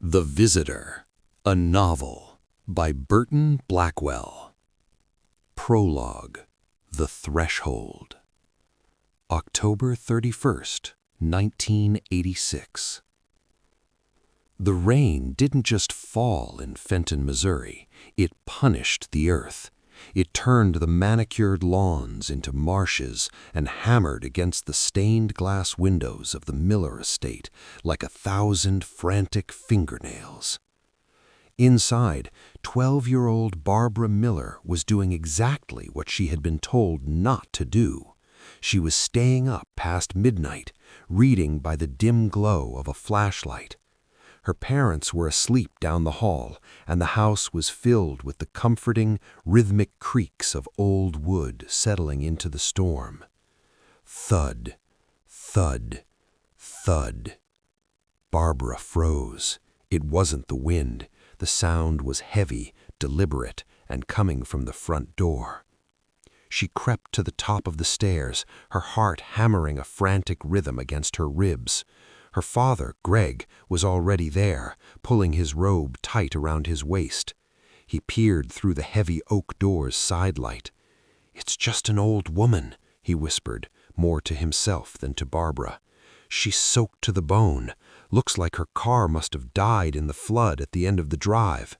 The Visitor, a novel by Burton Blackwell. Prologue, The Threshold. October 31st, 1986. The rain didn't just fall in Fenton, Missouri. It punished the earth. It turned the manicured lawns into marshes and hammered against the stained glass windows of the Miller estate like 1,000 frantic fingernails. Inside, 12-year-old Barbara Miller was doing exactly what she had been told not to do. She was staying up past midnight, reading by the dim glow of a flashlight. Her parents were asleep down the hall, and the house was filled with the comforting, rhythmic creaks of old wood settling into the storm. Thud, thud, thud. Barbara froze. It wasn't the wind. The sound was heavy, deliberate, and coming from the front door. She crept to the top of the stairs, her heart hammering a frantic rhythm against her ribs. Her father, Greg, was already there, pulling his robe tight around his waist. He peered through the heavy oak door's sidelight. "It's just an old woman," he whispered, more to himself than to Barbara. "She's soaked to the bone. Looks like her car must have died in the flood at the end of the drive."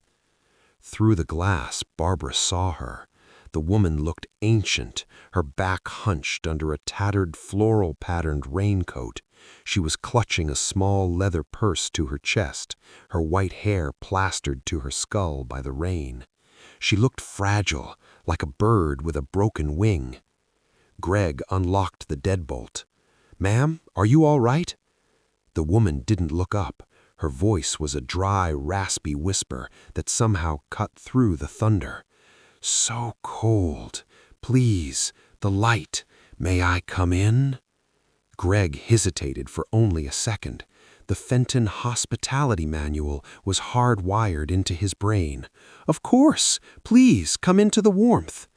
Through the glass, Barbara saw her. The woman looked ancient, her back hunched under a tattered floral-patterned raincoat. She was clutching a small leather purse to her chest, her white hair plastered to her skull by the rain. She looked fragile, like a bird with a broken wing. Greg unlocked the deadbolt. "Ma'am, are you all right?" The woman didn't look up. Her voice was a dry, raspy whisper that somehow cut through the thunder. "So cold. Please, the light. May I come in?" Greg hesitated for only a second. The Fenton hospitality manual was hardwired into his brain. "Of course. Please, come into the warmth."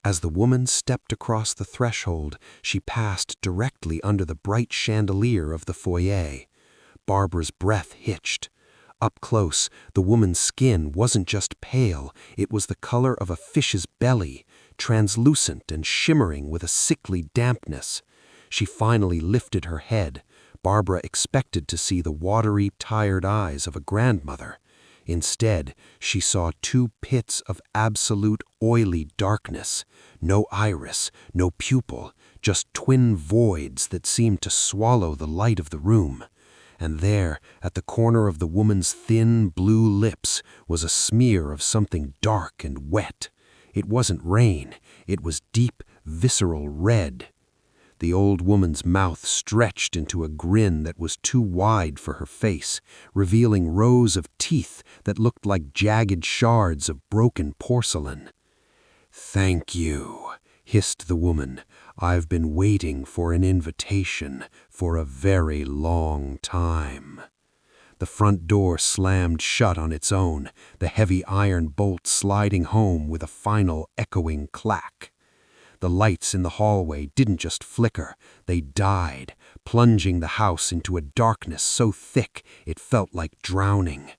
As the woman stepped across the threshold, she passed directly under the bright chandelier of the foyer. Barbara's breath hitched. Up close, the woman's skin wasn't just pale, it was the color of a fish's belly, translucent and shimmering with a sickly dampness. She finally lifted her head. Barbara expected to see the watery, tired eyes of a grandmother. Instead, she saw two pits of absolute oily darkness. No iris, no pupil, just twin voids that seemed to swallow the light of the room. And there, at the corner of the woman's thin blue lips, was a smear of something dark and wet. It wasn't rain, it was deep, visceral red. The old woman's mouth stretched into a grin that was too wide for her face, revealing rows of teeth that looked like jagged shards of broken porcelain. "Thank you," hissed the woman. "I've been waiting for an invitation for a very long time." The front door slammed shut on its own, the heavy iron bolt sliding home with a final echoing clack. The lights in the hallway didn't just flicker, they died, plunging the house into a darkness so thick it felt like drowning.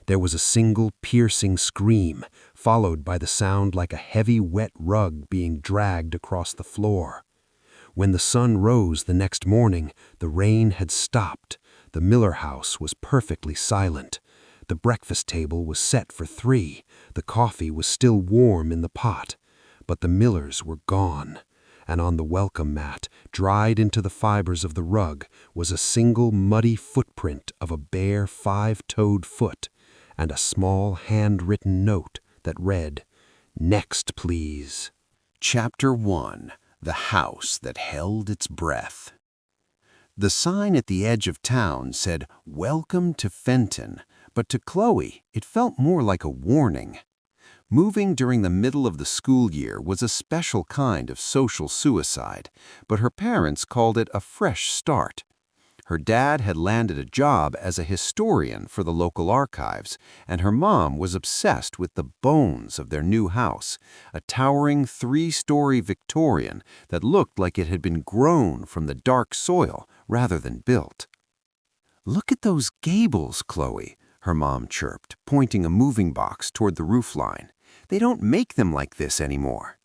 There was a single piercing scream, followed by the sound like a heavy wet rug being dragged across the floor. When the sun rose the next morning, the rain had stopped. The Miller house was perfectly silent. The breakfast table was set for 3. The coffee was still warm in the pot. But the Millers were gone, and on the welcome mat, dried into the fibers of the rug, was a single muddy footprint of a bare 5-toed foot, and a small handwritten note that read, "Next, please." Chapter 1. The House That Held Its Breath. The sign at the edge of town said, "Welcome to Fenton," but to Chloe, it felt more like a warning. Moving during the middle of the school year was a special kind of social suicide, but her parents called it a fresh start. Her dad had landed a job as a historian for the local archives, and her mom was obsessed with the bones of their new house, a towering 3-story Victorian that looked like it had been grown from the dark soil rather than built. "Look at those gables, Chloe," her mom chirped, pointing a moving box toward the roofline. "They don't make them like this anymore."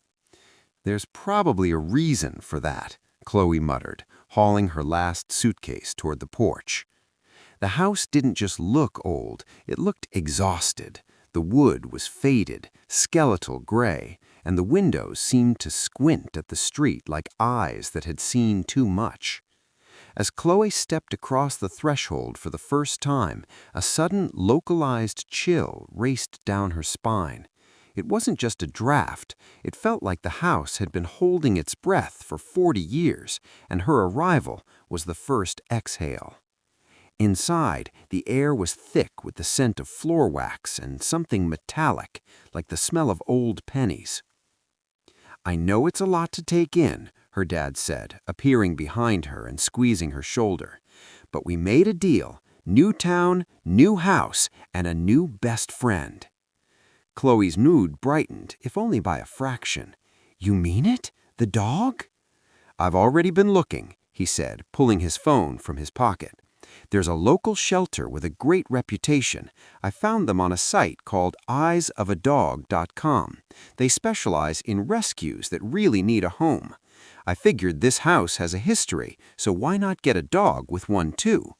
"There's probably a reason for that," Chloe muttered, hauling her last suitcase toward the porch. The house didn't just look old, it looked exhausted. The wood was faded, skeletal gray, and the windows seemed to squint at the street like eyes that had seen too much. As Chloe stepped across the threshold for the first time, a sudden localized chill raced down her spine. It wasn't just a draft, it felt like the house had been holding its breath for 40 years, and her arrival was the first exhale. Inside, the air was thick with the scent of floor wax and something metallic, like the smell of old pennies. "I know it's a lot to take in," her dad said, appearing behind her and squeezing her shoulder. "But we made a deal. New town, new house, and a new best friend." Chloe's mood brightened, if only by a fraction. "You mean it? The dog?" "I've already been looking," he said, pulling his phone from his pocket. "There's a local shelter with a great reputation. I found them on a site called eyesofadog.com. They specialize in rescues that really need a home. I figured this house has a history, so why not get a dog with one too?"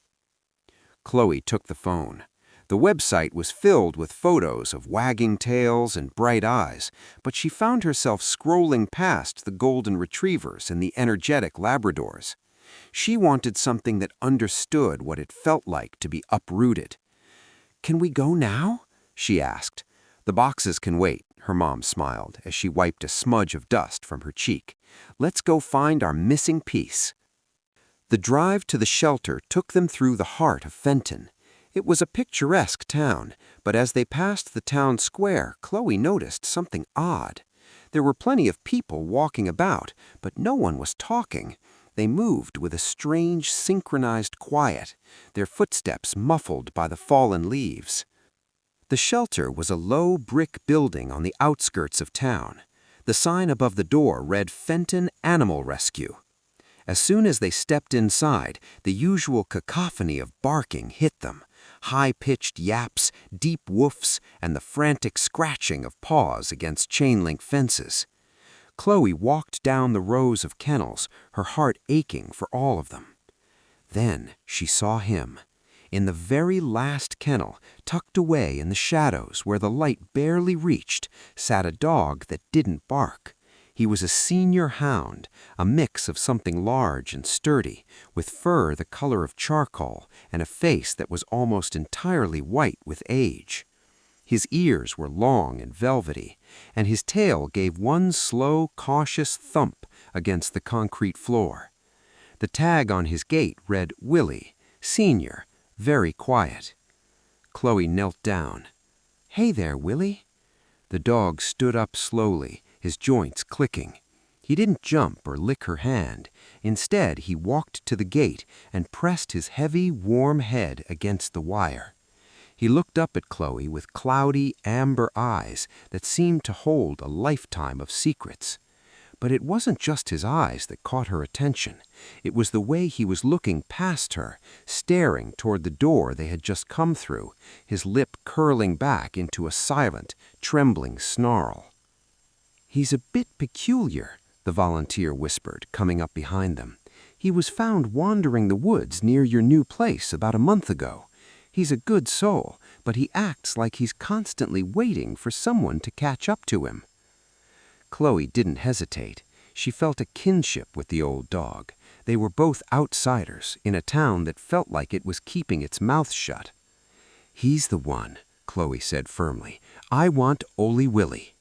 Chloe took the phone. The website was filled with photos of wagging tails and bright eyes, but she found herself scrolling past the golden retrievers and the energetic Labradors. She wanted something that understood what it felt like to be uprooted. "Can we go now?" she asked. "The boxes can wait," her mom smiled as she wiped a smudge of dust from her cheek. "Let's go find our missing piece." The drive to the shelter took them through the heart of Fenton. It was a picturesque town, but as they passed the town square, Chloe noticed something odd. There were plenty of people walking about, but no one was talking. They moved with a strange, synchronized quiet, their footsteps muffled by the fallen leaves. The shelter was a low brick building on the outskirts of town. The sign above the door read Fenton Animal Rescue. As soon as they stepped inside, the usual cacophony of barking hit them. High-pitched yaps, deep woofs, and the frantic scratching of paws against chain-link fences. Chloe walked down the rows of kennels, her heart aching for all of them. Then she saw him. In the very last kennel, tucked away in the shadows where the light barely reached, sat a dog that didn't bark. He was a senior hound, a mix of something large and sturdy, with fur the color of charcoal and a face that was almost entirely white with age. His ears were long and velvety, and his tail gave one slow, cautious thump against the concrete floor. The tag on his gate read Willie, Senior, very quiet. Chloe knelt down. "Hey there, Willie." The dog stood up slowly, his joints clicking. He didn't jump or lick her hand. Instead, he walked to the gate and pressed his heavy, warm head against the wire. He looked up at Chloe with cloudy, amber eyes that seemed to hold a lifetime of secrets. But it wasn't just his eyes that caught her attention. It was the way he was looking past her, staring toward the door they had just come through, his lip curling back into a silent, trembling snarl. "He's a bit peculiar," the volunteer whispered, coming up behind them. "He was found wandering the woods near your new place about a month ago. He's a good soul, but he acts like he's constantly waiting for someone to catch up to him." Chloe didn't hesitate. She felt a kinship with the old dog. They were both outsiders in a town that felt like it was keeping its mouth shut. "He's the one," Chloe said firmly. "I want Ole Willie."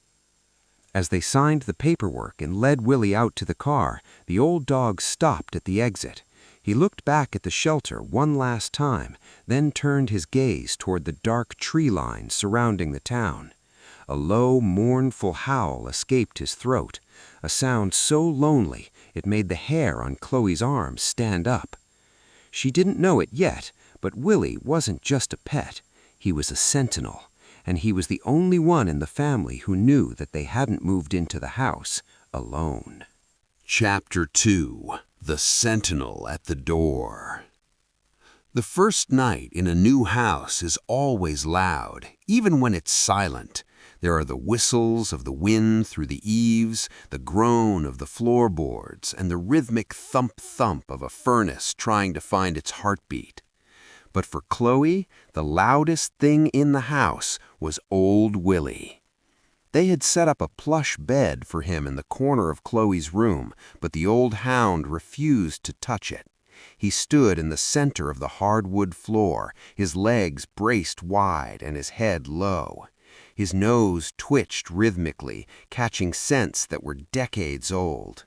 As they signed the paperwork and led Willie out to the car, the old dog stopped at the exit. He looked back at the shelter one last time, then turned his gaze toward the dark tree line surrounding the town. A low, mournful howl escaped his throat, a sound so lonely it made the hair on Chloe's arms stand up. She didn't know it yet, but Willie wasn't just a pet. He was a sentinel, and he was the only one in the family who knew that they hadn't moved into the house alone. Chapter 2. The Sentinel at the Door. The first night in a new house is always loud, even when it's silent. There are the whistles of the wind through the eaves, the groan of the floorboards, and the rhythmic thump-thump of a furnace trying to find its heartbeat. But for Chloe, the loudest thing in the house was old Willie. They had set up a plush bed for him in the corner of Chloe's room, but the old hound refused to touch it. He stood in the center of the hardwood floor, his legs braced wide and his head low. His nose twitched rhythmically, catching scents that were decades old.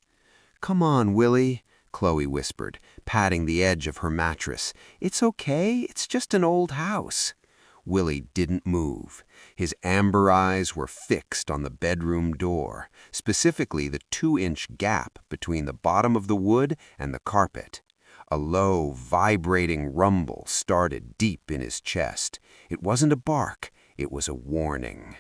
"Come on, Willie," Chloe whispered, patting the edge of her mattress. "It's okay, it's just an old house." Willie didn't move. His amber eyes were fixed on the bedroom door, specifically the 2-inch gap between the bottom of the wood and the carpet. A low, vibrating rumble started deep in his chest. It wasn't a bark, it was a warning.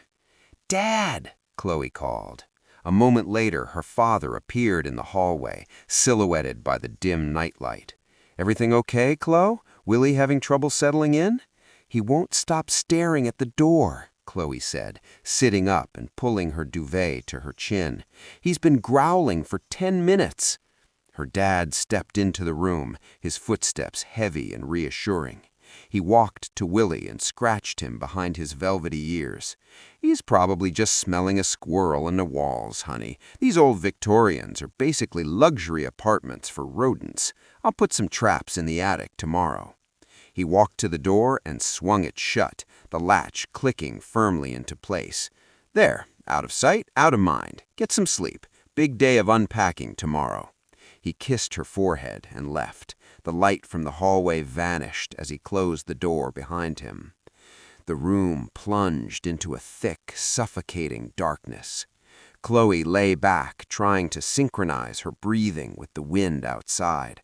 "Dad!" Chloe called. A moment later, her father appeared in the hallway, silhouetted by the dim nightlight. "Everything okay, Chloe? Willie having trouble settling in?" "He won't stop staring at the door," Chloe said, sitting up and pulling her duvet to her chin. "He's been growling for 10 minutes. Her dad stepped into the room, his footsteps heavy and reassuring. He walked to Willie and scratched him behind his velvety ears. "He's probably just smelling a squirrel in the walls, honey. These old Victorians are basically luxury apartments for rodents. I'll put some traps in the attic tomorrow." He walked to the door and swung it shut, the latch clicking firmly into place. "There, out of sight, out of mind. Get some sleep. Big day of unpacking tomorrow." He kissed her forehead and left. The light from the hallway vanished as he closed the door behind him. The room plunged into a thick, suffocating darkness. Chloe lay back, trying to synchronize her breathing with the wind outside.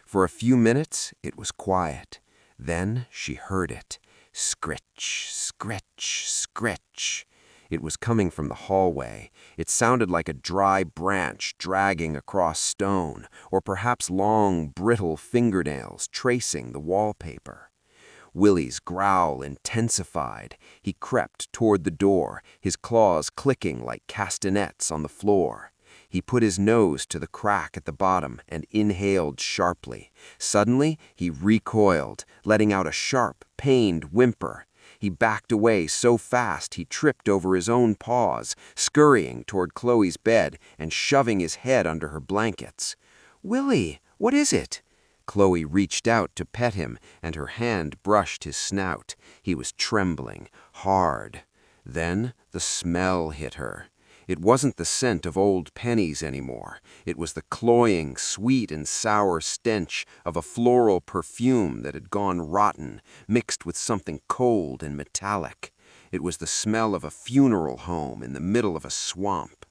For a few minutes, it was quiet. Then she heard it. Scritch, scritch, scritch. It was coming from the hallway. It sounded like a dry branch dragging across stone, or perhaps long, brittle fingernails tracing the wallpaper. Willie's growl intensified. He crept toward the door, his claws clicking like castanets on the floor. He put his nose to the crack at the bottom and inhaled sharply. Suddenly, he recoiled, letting out a sharp, pained whimper. He backed away so fast he tripped over his own paws, scurrying toward Chloe's bed and shoving his head under her blankets. "Willie, what is it?" Chloe reached out to pet him, and her hand brushed his snout. He was trembling, hard. Then the smell hit her. It wasn't the scent of old pennies anymore. It was the cloying, sweet and sour stench of a floral perfume that had gone rotten, mixed with something cold and metallic. It was the smell of a funeral home in the middle of a swamp.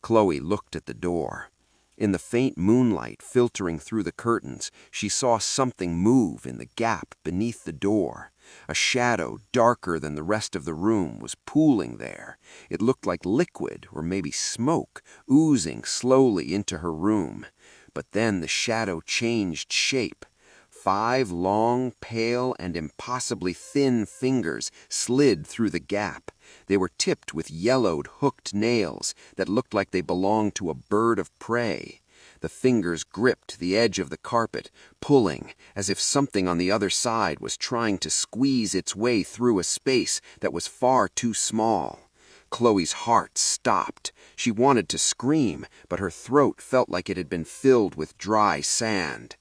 Chloe looked at the door. In the faint moonlight filtering through the curtains, she saw something move in the gap beneath the door. A shadow darker than the rest of the room was pooling there. It looked like liquid or maybe smoke oozing slowly into her room. But then the shadow changed shape. 5 long, pale, and impossibly thin fingers slid through the gap. They were tipped with yellowed, hooked nails that looked like they belonged to a bird of prey. The fingers gripped the edge of the carpet, pulling, as if something on the other side was trying to squeeze its way through a space that was far too small. Chloe's heart stopped. She wanted to scream, but her throat felt like it had been filled with dry sand.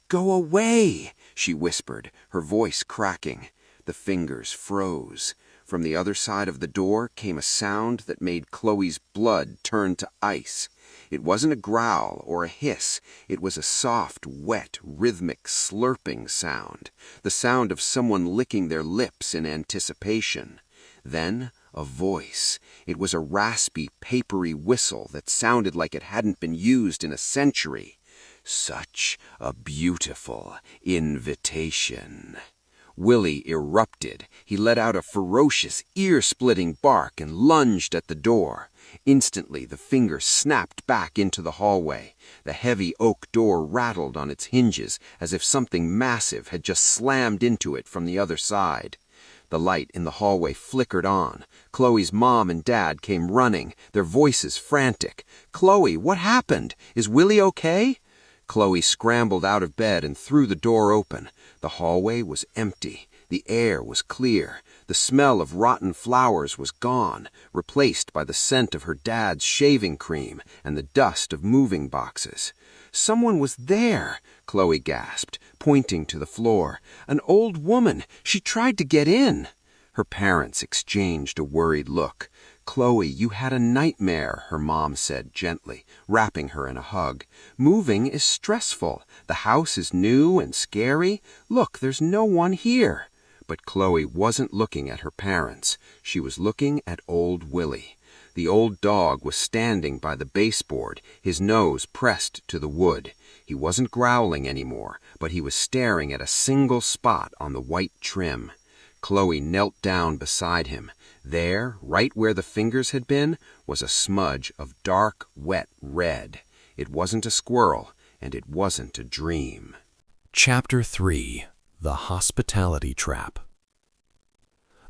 "Go away," she whispered, her voice cracking. The fingers froze. From the other side of the door came a sound that made Chloe's blood turn to ice. It wasn't a growl or a hiss. It was a soft, wet, rhythmic slurping sound, the sound of someone licking their lips in anticipation. Then a voice. It was a raspy, papery whistle that sounded like it hadn't been used in a century. "Such a beautiful invitation." Willie erupted. He let out a ferocious, ear-splitting bark and lunged at the door. Instantly, the finger snapped back into the hallway. The heavy oak door rattled on its hinges as if something massive had just slammed into it from the other side. The light in the hallway flickered on. Chloe's mom and dad came running, their voices frantic. "Chloe, what happened? Is Willie okay?" Chloe scrambled out of bed and threw the door open. The hallway was empty. The air was clear. The smell of rotten flowers was gone, replaced by the scent of her dad's shaving cream and the dust of moving boxes. "Someone was there," Chloe gasped, pointing to the floor. "An old woman. She tried to get in." Her parents exchanged a worried look. "Chloe, you had a nightmare," her mom said gently, wrapping her in a hug. "Moving is stressful. The house is new and scary. Look, there's no one here." But Chloe wasn't looking at her parents. She was looking at old Willie. The old dog was standing by the baseboard, his nose pressed to the wood. He wasn't growling anymore, but he was staring at a single spot on the white trim. Chloe knelt down beside him. There, right where the fingers had been, was a smudge of dark, wet red. It wasn't a squirrel, and it wasn't a dream. Chapter 3. The Hospitality Trap.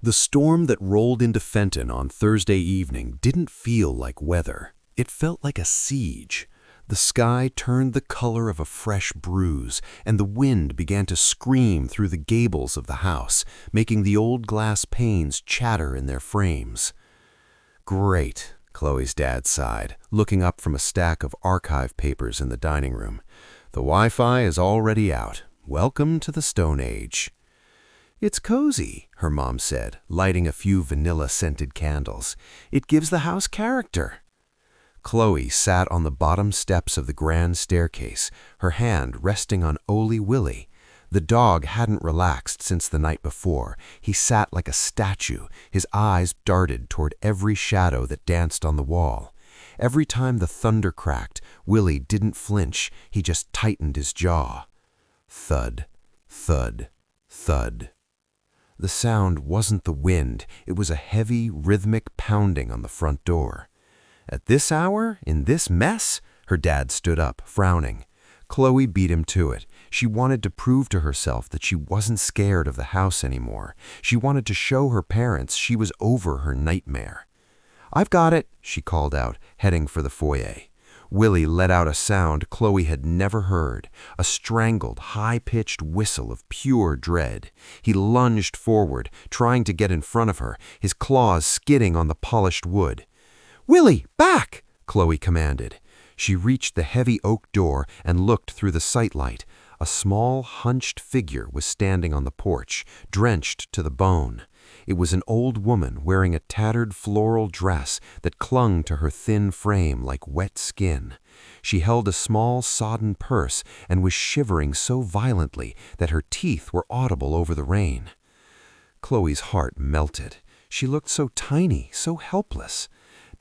The storm that rolled into Fenton on Thursday evening didn't feel like weather. It felt like a siege. The sky turned the color of a fresh bruise, and the wind began to scream through the gables of the house, making the old glass panes chatter in their frames. "Great," Chloe's dad sighed, looking up from a stack of archive papers in the dining room. "The Wi-Fi is already out. Welcome to the Stone Age." "It's cozy," her mom said, lighting a few vanilla-scented candles. "It gives the house character." Chloe sat on the bottom steps of the grand staircase, her hand resting on Willie. The dog hadn't relaxed since the night before. He sat like a statue, his eyes darted toward every shadow that danced on the wall. Every time the thunder cracked, Willie didn't flinch, he just tightened his jaw. Thud, thud, thud. The sound wasn't the wind, it was a heavy, rhythmic pounding on the front door. "At this hour, in this mess?" Her dad stood up, frowning. Chloe beat him to it. She wanted to prove to herself that she wasn't scared of the house anymore. She wanted to show her parents she was over her nightmare. "I've got it," she called out, heading for the foyer. Willie let out a sound Chloe had never heard, a strangled, high-pitched whistle of pure dread. He lunged forward, trying to get in front of her, his claws skidding on the polished wood. "Willie, back!" Chloe commanded. She reached the heavy oak door and looked through the sightlight. A small, hunched figure was standing on the porch, drenched to the bone. It was an old woman wearing a tattered floral dress that clung to her thin frame like wet skin. She held a small, sodden purse and was shivering so violently that her teeth were audible over the rain. Chloe's heart melted. She looked so tiny, so helpless.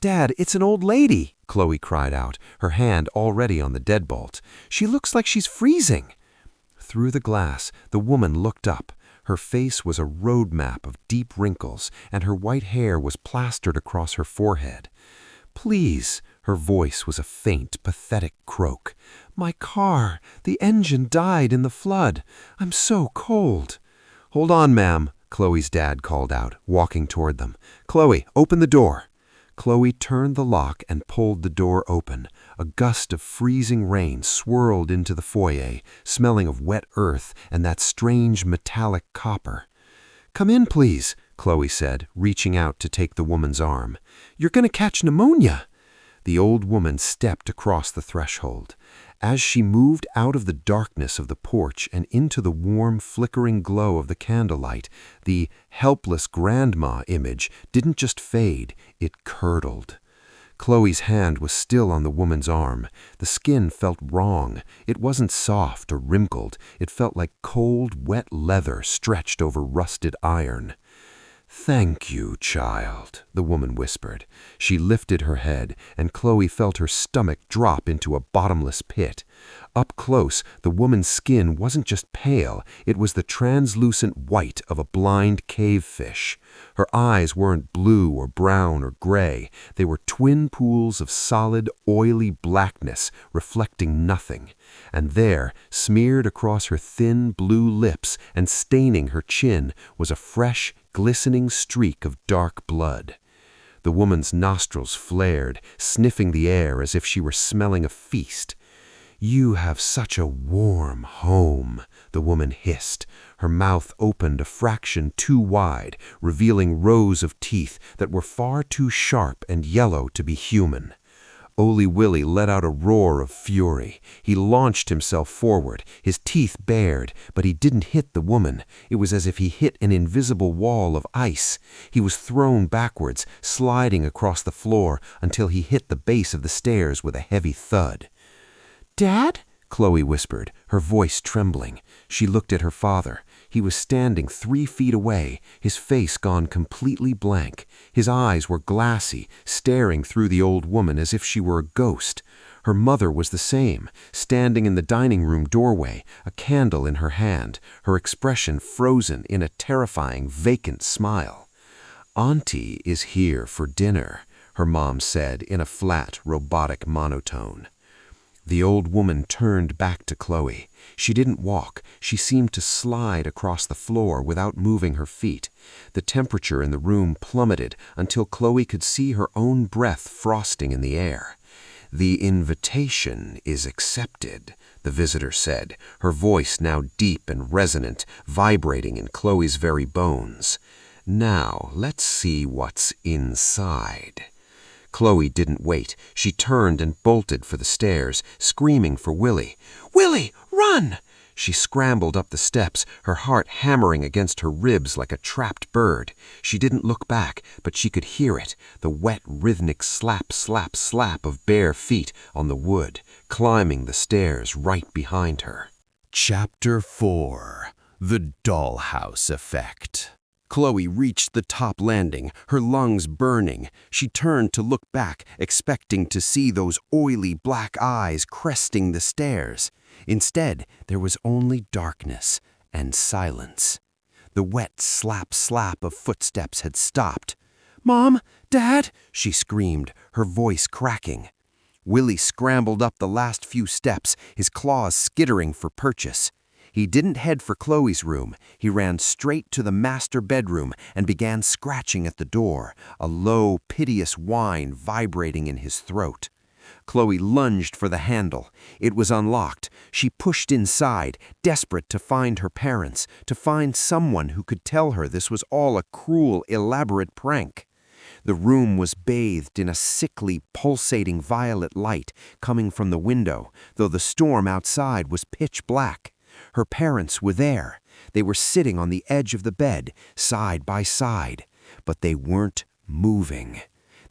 "Dad, it's an old lady," Chloe cried out, her hand already on the deadbolt. "She looks like she's freezing." Through the glass, the woman looked up. Her face was a road map of deep wrinkles, and her white hair was plastered across her forehead. "Please," her voice was a faint, pathetic croak. "My car, the engine died in the flood. I'm so cold." "Hold on, ma'am," Chloe's dad called out, walking toward them. "Chloe, open the door." Chloe turned the lock and pulled the door open. A gust of freezing rain swirled into the foyer, smelling of wet earth and that strange metallic copper. "Come in, please," Chloe said, reaching out to take the woman's arm. "You're going to catch pneumonia." The old woman stepped across the threshold. As she moved out of the darkness of the porch and into the warm, flickering glow of the candlelight, the helpless grandma image didn't just fade, it curdled. Chloe's hand was still on the woman's arm. The skin felt wrong. It wasn't soft or wrinkled. It felt like cold, wet leather stretched over rusted iron. "Thank you, child," the woman whispered. She lifted her head, and Chloe felt her stomach drop into a bottomless pit. Up close, the woman's skin wasn't just pale, it was the translucent white of a blind cave fish. Her eyes weren't blue or brown or gray. They were twin pools of solid, oily blackness, reflecting nothing. And there, smeared across her thin blue lips and staining her chin, was a fresh, glistening streak of dark blood. The woman's nostrils flared, sniffing the air as if she were smelling a feast. "You have such a warm home," the woman hissed. Her mouth opened a fraction too wide, revealing rows of teeth that were far too sharp and yellow to be human. Willie let out a roar of fury. He launched himself forward, his teeth bared, but he didn't hit the woman. It was as if he hit an invisible wall of ice. He was thrown backwards, sliding across the floor until he hit the base of the stairs with a heavy thud. "Dad?" Chloe whispered, her voice trembling. She looked at her father. He was standing 3 feet away, his face gone completely blank. His eyes were glassy, staring through the old woman as if she were a ghost. Her mother was the same, standing in the dining room doorway, a candle in her hand, her expression frozen in a terrifying, vacant smile. "Auntie is here for dinner," her mom said in a flat, robotic monotone. The old woman turned back to Chloe. She didn't walk. She seemed to slide across the floor without moving her feet. The temperature in the room plummeted until Chloe could see her own breath frosting in the air. "The invitation is accepted," the visitor said, her voice now deep and resonant, vibrating in Chloe's very bones. "Now, let's see what's inside." Chloe didn't wait. She turned and bolted for the stairs, screaming for Willie. "Willie, run!" She scrambled up the steps, her heart hammering against her ribs like a trapped bird. She didn't look back, but she could hear it, the wet, rhythmic slap, slap, slap of bare feet on the wood, climbing the stairs right behind her. Chapter 4: The Dollhouse Effect. Chloe reached the top landing, her lungs burning. She turned to look back, expecting to see those oily black eyes cresting the stairs. Instead, there was only darkness and silence. The wet slap-slap of footsteps had stopped. "Mom! Dad!" she screamed, her voice cracking. Willie scrambled up the last few steps, his claws skittering for purchase. He didn't head for Chloe's room. He ran straight to the master bedroom and began scratching at the door, a low, piteous whine vibrating in his throat. Chloe lunged for the handle. It was unlocked. She pushed inside, desperate to find her parents, to find someone who could tell her this was all a cruel, elaborate prank. The room was bathed in a sickly, pulsating violet light coming from the window, though the storm outside was pitch black. Her parents were there. They were sitting on the edge of the bed, side by side, but they weren't moving.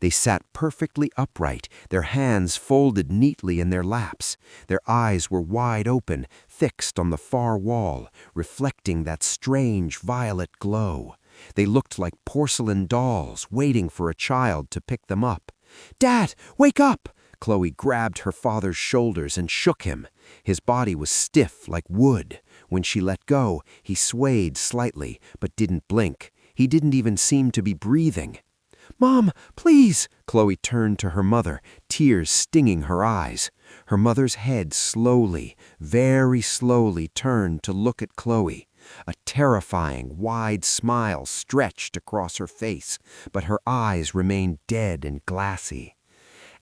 They sat perfectly upright, their hands folded neatly in their laps. Their eyes were wide open, fixed on the far wall, reflecting that strange violet glow. They looked like porcelain dolls waiting for a child to pick them up. "Dad, wake up!" Chloe grabbed her father's shoulders and shook him. His body was stiff like wood. When she let go, he swayed slightly, but didn't blink. He didn't even seem to be breathing. "Mom, please!" Chloe turned to her mother, tears stinging her eyes. Her mother's head slowly, very slowly turned to look at Chloe. A terrifying, wide smile stretched across her face, but her eyes remained dead and glassy.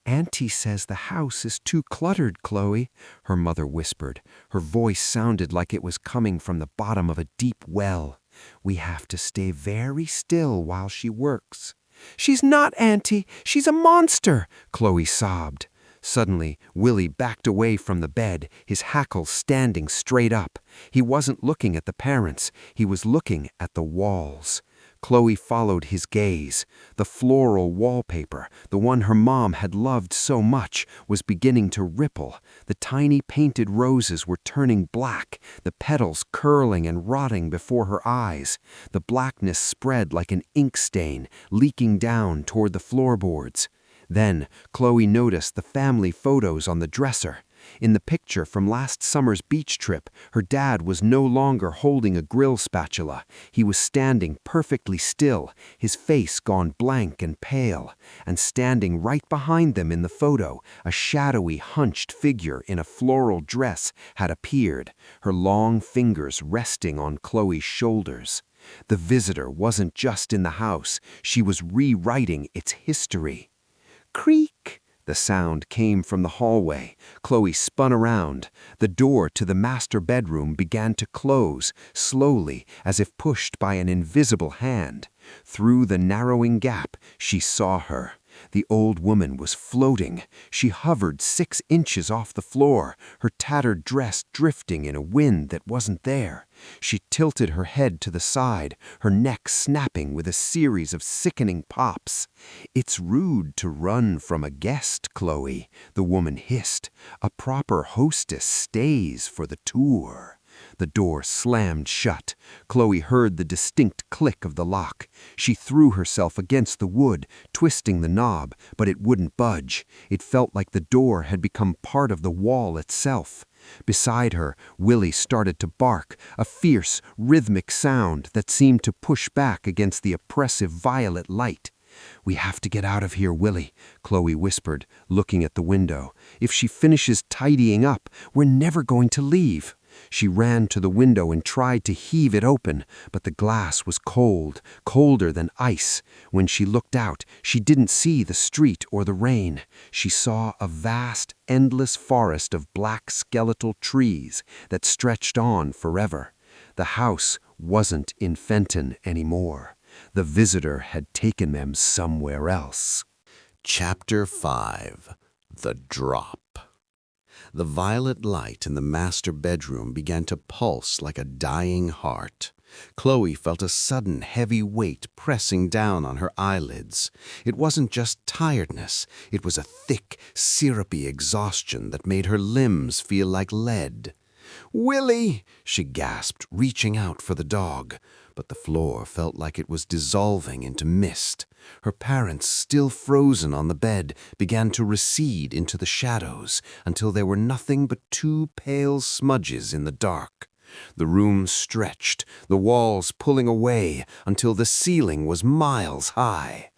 "Auntie says the house is too cluttered, Chloe," her mother whispered. Her voice sounded like it was coming from the bottom of a deep well. "We have to stay very still while she works." "She's not, Auntie. She's a monster," Chloe sobbed. Suddenly, Willie backed away from the bed, his hackles standing straight up. He wasn't looking at the parents. He was looking at the walls. Chloe followed his gaze. The floral wallpaper, the one her mom had loved so much, was beginning to ripple. The tiny painted roses were turning black, the petals curling and rotting before her eyes. The blackness spread like an ink stain, leaking down toward the floorboards. Then Chloe noticed the family photos on the dresser. In the picture from last summer's beach trip, her dad was no longer holding a grill spatula. He was standing perfectly still, his face gone blank and pale. And standing right behind them in the photo, a shadowy, hunched figure in a floral dress had appeared, her long fingers resting on Chloe's shoulders. The visitor wasn't just in the house, she was rewriting its history. Creak! The sound came from the hallway. Chloe spun around. The door to the master bedroom began to close, slowly, as if pushed by an invisible hand. Through the narrowing gap, she saw her. The old woman was floating. She hovered 6 inches off the floor, her tattered dress drifting in a wind that wasn't there. She tilted her head to the side, her neck snapping with a series of sickening pops. "It's rude to run from a guest, Chloe," the woman hissed. "A proper hostess stays for the tour." The door slammed shut. Chloe heard the distinct click of the lock. She threw herself against the wood, twisting the knob, but it wouldn't budge. It felt like the door had become part of the wall itself. Beside her, Willie started to bark, a fierce, rhythmic sound that seemed to push back against the oppressive violet light. "We have to get out of here, Willie," Chloe whispered, looking at the window. "If she finishes tidying up, we're never going to leave." She ran to the window and tried to heave it open, but the glass was cold, colder than ice. When she looked out, she didn't see the street or the rain. She saw a vast, endless forest of black skeletal trees that stretched on forever. The house wasn't in Fenton anymore. The visitor had taken them somewhere else. Chapter 5. The Drop. The violet light in the master bedroom began to pulse like a dying heart. Chloe felt a sudden heavy weight pressing down on her eyelids. It wasn't just tiredness, it was a thick, syrupy exhaustion that made her limbs feel like lead. "Willie!" she gasped, reaching out for the dog. But the floor felt like it was dissolving into mist. Her parents, still frozen on the bed, began to recede into the shadows until there were nothing but 2 pale smudges in the dark. The room stretched, the walls pulling away until the ceiling was miles high.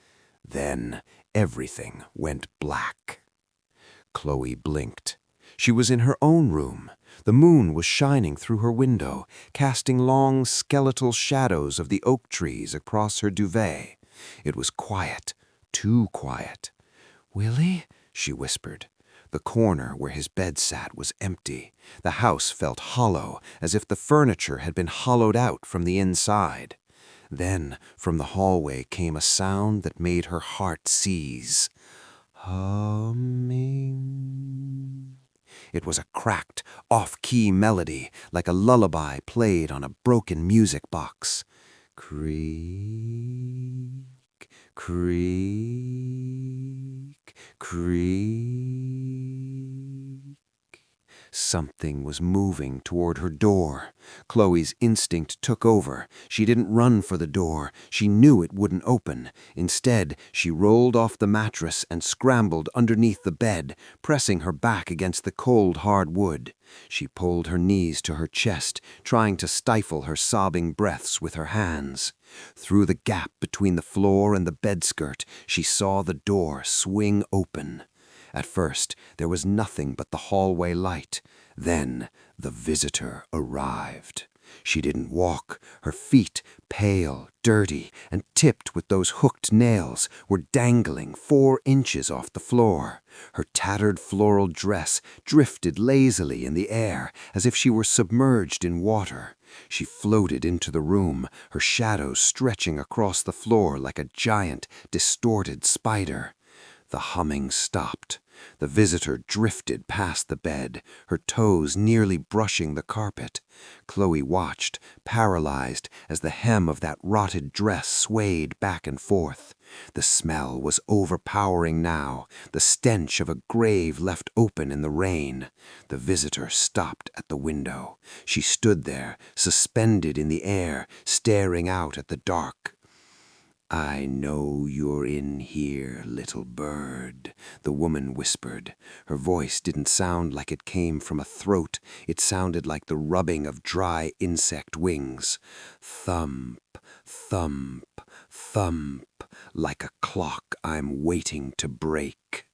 Then everything went black. Chloe blinked. She was in her own room. The moon was shining through her window, casting long skeletal shadows of the oak trees across her duvet. It was quiet, too quiet. "Willie?" she whispered. The corner where his bed sat was empty. The house felt hollow, as if the furniture had been hollowed out from the inside. Then, from the hallway came a sound that made her heart seize. Humming. It was a cracked, off-key melody, like a lullaby played on a broken music box. Creak, creak, creak. Something was moving toward her door. Chloe's instinct took over. She didn't run for the door. She knew it wouldn't open. Instead, she rolled off the mattress and scrambled underneath the bed, pressing her back against the cold, hard wood. She pulled her knees to her chest, trying to stifle her sobbing breaths with her hands. Through the gap between the floor and the bedskirt, she saw the door swing open. At first, there was nothing but the hallway light. Then, the visitor arrived. She didn't walk. Her feet, pale, dirty, and tipped with those hooked nails, were dangling 4 inches off the floor. Her tattered floral dress drifted lazily in the air, as if she were submerged in water. She floated into the room, her shadow stretching across the floor like a giant, distorted spider. The humming stopped. The visitor drifted past the bed, her toes nearly brushing the carpet. Chloe watched, paralyzed, as the hem of that rotted dress swayed back and forth. The smell was overpowering now, the stench of a grave left open in the rain. The visitor stopped at the window. She stood there, suspended in the air, staring out at the dark. "I know you're in here, little bird," the woman whispered. Her voice didn't sound like it came from a throat. It sounded like the rubbing of dry insect wings. Thump, thump, thump, like a clock I'm waiting to break.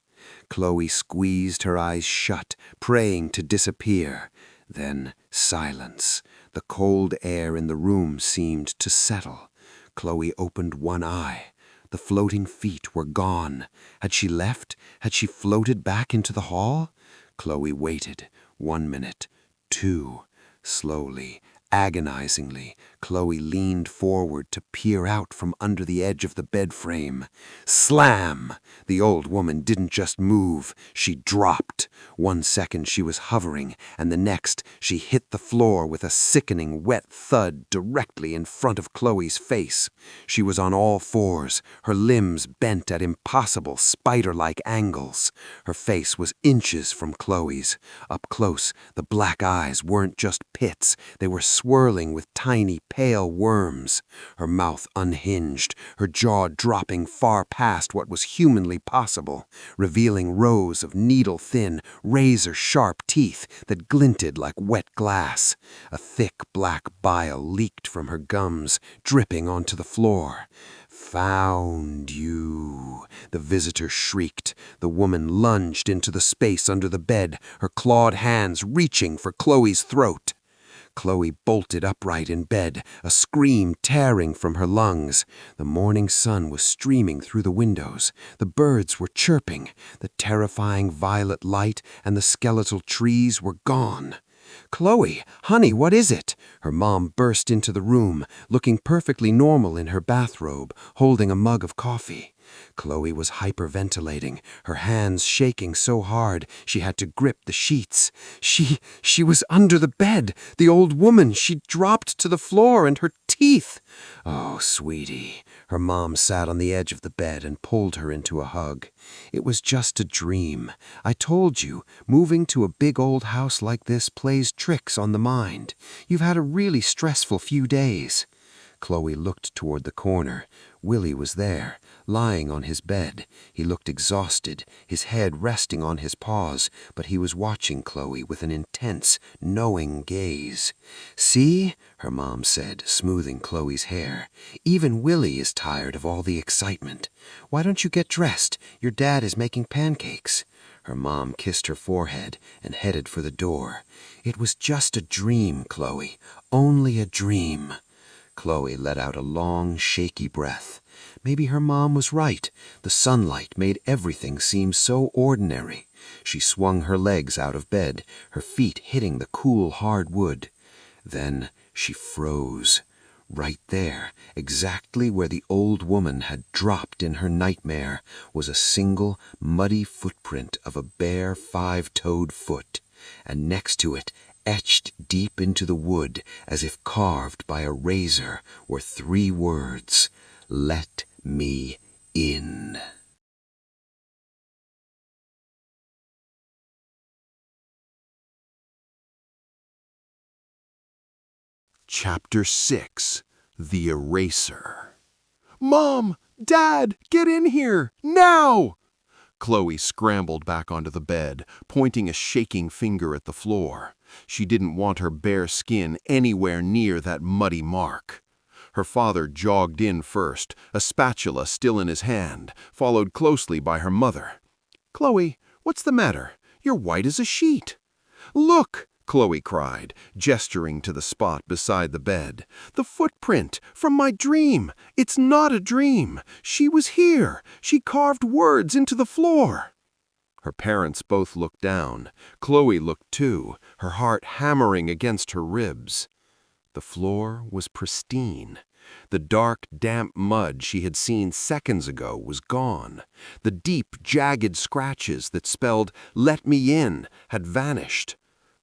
Chloe squeezed her eyes shut, praying to disappear. Then silence. The cold air in the room seemed to settle. Chloe opened one eye. The floating feet were gone. Had she left? Had she floated back into the hall? Chloe waited. 1 minute. 2. Slowly, agonizingly, Chloe leaned forward to peer out from under the edge of the bed frame. Slam! The old woman didn't just move, she dropped. 1 second she was hovering, and the next she hit the floor with a sickening wet thud directly in front of Chloe's face. She was on all fours, her limbs bent at impossible spider-like angles. Her face was inches from Chloe's. Up close, the black eyes weren't just pits, they were swirling with tiny pale worms. Her mouth unhinged, her jaw dropping far past what was humanly possible, revealing rows of needle-thin, razor-sharp teeth that glinted like wet glass. A thick black bile leaked from her gums, dripping onto the floor. "Found you," the visitor shrieked. The woman lunged into the space under the bed, her clawed hands reaching for Chloe's throat. Chloe bolted upright in bed, a scream tearing from her lungs. The morning sun was streaming through the windows. The birds were chirping. The terrifying violet light and the skeletal trees were gone. "Chloe, honey, what is it?" Her mom burst into the room, looking perfectly normal in her bathrobe, holding a mug of coffee. Chloe was hyperventilating, her hands shaking so hard she had to grip the sheets. She was under the bed. The old woman, she dropped to the floor, and her teeth. "Oh, sweetie." Her mom sat on the edge of the bed and pulled her into a hug. "It was just a dream. I told you, moving to a big old house like this plays tricks on the mind. You've had a really stressful few days." Chloe looked toward the corner. Willie was there, lying on his bed. He looked exhausted, his head resting on his paws, but he was watching Chloe with an intense, knowing gaze. "See?" her mom said, smoothing Chloe's hair. "Even Willie is tired of all the excitement. Why don't you get dressed? Your dad is making pancakes." Her mom kissed her forehead and headed for the door. "It was just a dream, Chloe. Only a dream." Chloe let out a long, shaky breath. Maybe her mom was right. The sunlight made everything seem so ordinary. She swung her legs out of bed, her feet hitting the cool, hard wood. Then she froze. Right there, exactly where the old woman had dropped in her nightmare, was a single, muddy footprint of a bare 5-toed foot, and next to it, etched deep into the wood, as if carved by a razor, were 3 words: "Let me in." Chapter 6. The Eraser. "Mom! Dad! Get in here! Now!" Chloe scrambled back onto the bed, pointing a shaking finger at the floor. She didn't want her bare skin anywhere near that muddy mark. Her father jogged in first, a spatula still in his hand, followed closely by her mother. "Chloe, what's the matter? You're white as a sheet." "Look!" Chloe cried, gesturing to the spot beside the bed. "The footprint! From my dream! It's not a dream! She was here! She carved words into the floor!" Her parents both looked down. Chloe looked too, her heart hammering against her ribs. The floor was pristine. The dark, damp mud she had seen seconds ago was gone. The deep, jagged scratches that spelled, "Let me in," had vanished.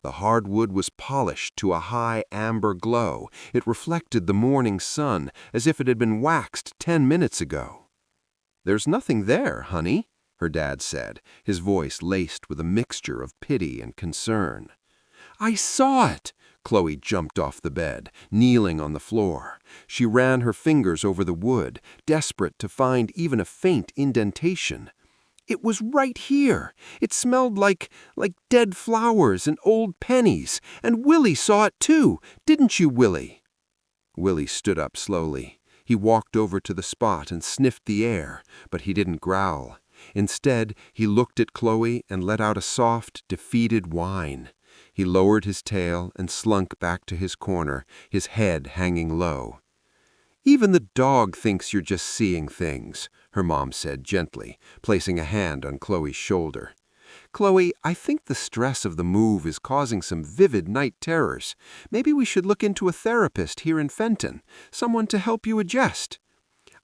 The hardwood was polished to a high amber glow. It reflected the morning sun as if it had been waxed 10 minutes ago. "There's nothing there, honey," her dad said, his voice laced with a mixture of pity and concern. "I saw it!" Chloe jumped off the bed, kneeling on the floor. She ran her fingers over the wood, desperate to find even a faint indentation. "It was right here. It smelled like dead flowers and old pennies. And Willie saw it too, didn't you, Willie?" Willie stood up slowly. He walked over to the spot and sniffed the air, but he didn't growl. Instead, he looked at Chloe and let out a soft, defeated whine. He lowered his tail and slunk back to his corner, his head hanging low. "Even the dog thinks you're just seeing things," her mom said gently, placing a hand on Chloe's shoulder. "Chloe, I think the stress of the move is causing some vivid night terrors. Maybe we should look into a therapist here in Fenton, someone to help you adjust."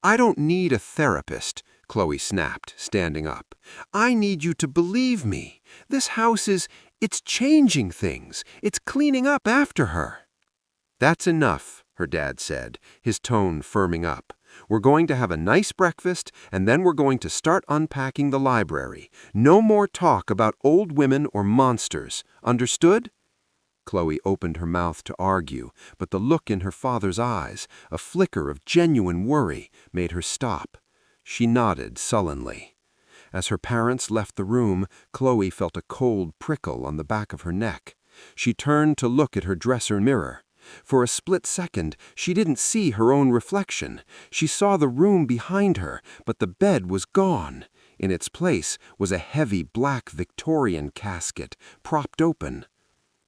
"I don't need a therapist," Chloe snapped, standing up. "I need you to believe me. This house it's changing things. It's cleaning up after her." "That's enough," her dad said, his tone firming up. "We're going to have a nice breakfast, and then we're going to start unpacking the library. No more talk about old women or monsters. Understood?" Chloe opened her mouth to argue, but the look in her father's eyes, a flicker of genuine worry, made her stop. She nodded sullenly. As her parents left the room, Chloe felt a cold prickle on the back of her neck. She turned to look at her dresser mirror. For a split second, she didn't see her own reflection. She saw the room behind her, but the bed was gone. In its place was a heavy black Victorian casket, propped open.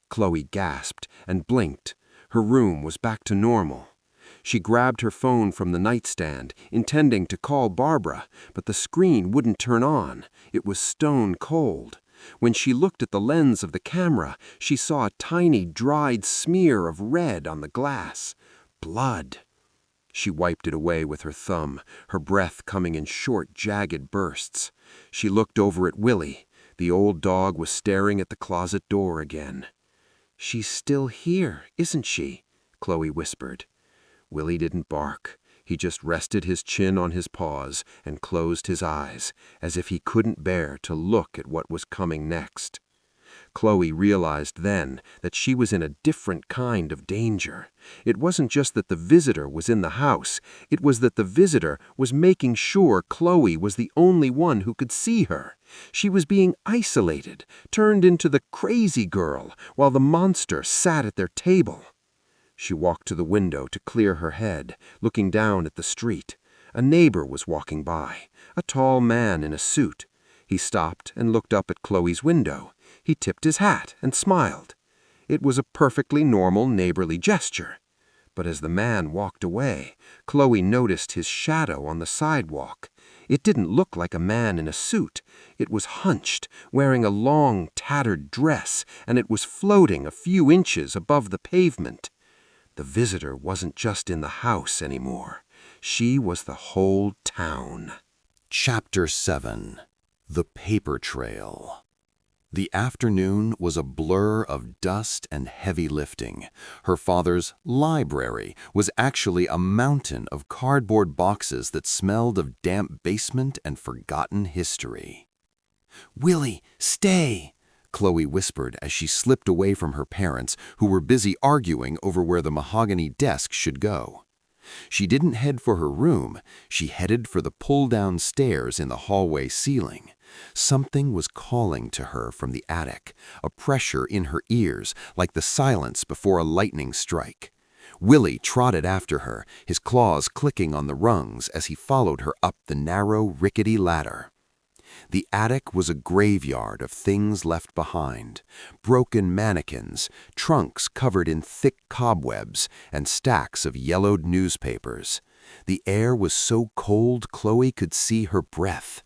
Chloe gasped and blinked. Her room was back to normal. She grabbed her phone from the nightstand, intending to call Barbara, but the screen wouldn't turn on. It was stone cold. When she looked at the lens of the camera, she saw a tiny dried smear of red on the glass. Blood. She wiped it away with her thumb, her breath coming in short, jagged bursts. She looked over at Willie. The old dog was staring at the closet door again. "She's still here, isn't she?" Chloe whispered. Willie didn't bark. He just rested his chin on his paws and closed his eyes, as if he couldn't bear to look at what was coming next. Chloe realized then that she was in a different kind of danger. It wasn't just that the visitor was in the house. It was that the visitor was making sure Chloe was the only one who could see her. She was being isolated, turned into the crazy girl, while the monster sat at their table. She walked to the window to clear her head, looking down at the street. A neighbor was walking by, a tall man in a suit. He stopped and looked up at Chloe's window. He tipped his hat and smiled. It was a perfectly normal neighborly gesture. But as the man walked away, Chloe noticed his shadow on the sidewalk. It didn't look like a man in a suit. It was hunched, wearing a long, tattered dress, and it was floating a few inches above the pavement. The visitor wasn't just in the house anymore. She was the whole town. Chapter 7. The Paper Trail. The afternoon was a blur of dust and heavy lifting. Her father's library was actually a mountain of cardboard boxes that smelled of damp basement and forgotten history. "Willie, stay!" Chloe whispered as she slipped away from her parents, who were busy arguing over where the mahogany desk should go. She didn't head for her room. She headed for the pull-down stairs in the hallway ceiling. Something was calling to her from the attic, a pressure in her ears like the silence before a lightning strike. Willie trotted after her, his claws clicking on the rungs as he followed her up the narrow, rickety ladder. The attic was a graveyard of things left behind. Broken mannequins, trunks covered in thick cobwebs, and stacks of yellowed newspapers. The air was so cold Chloe could see her breath.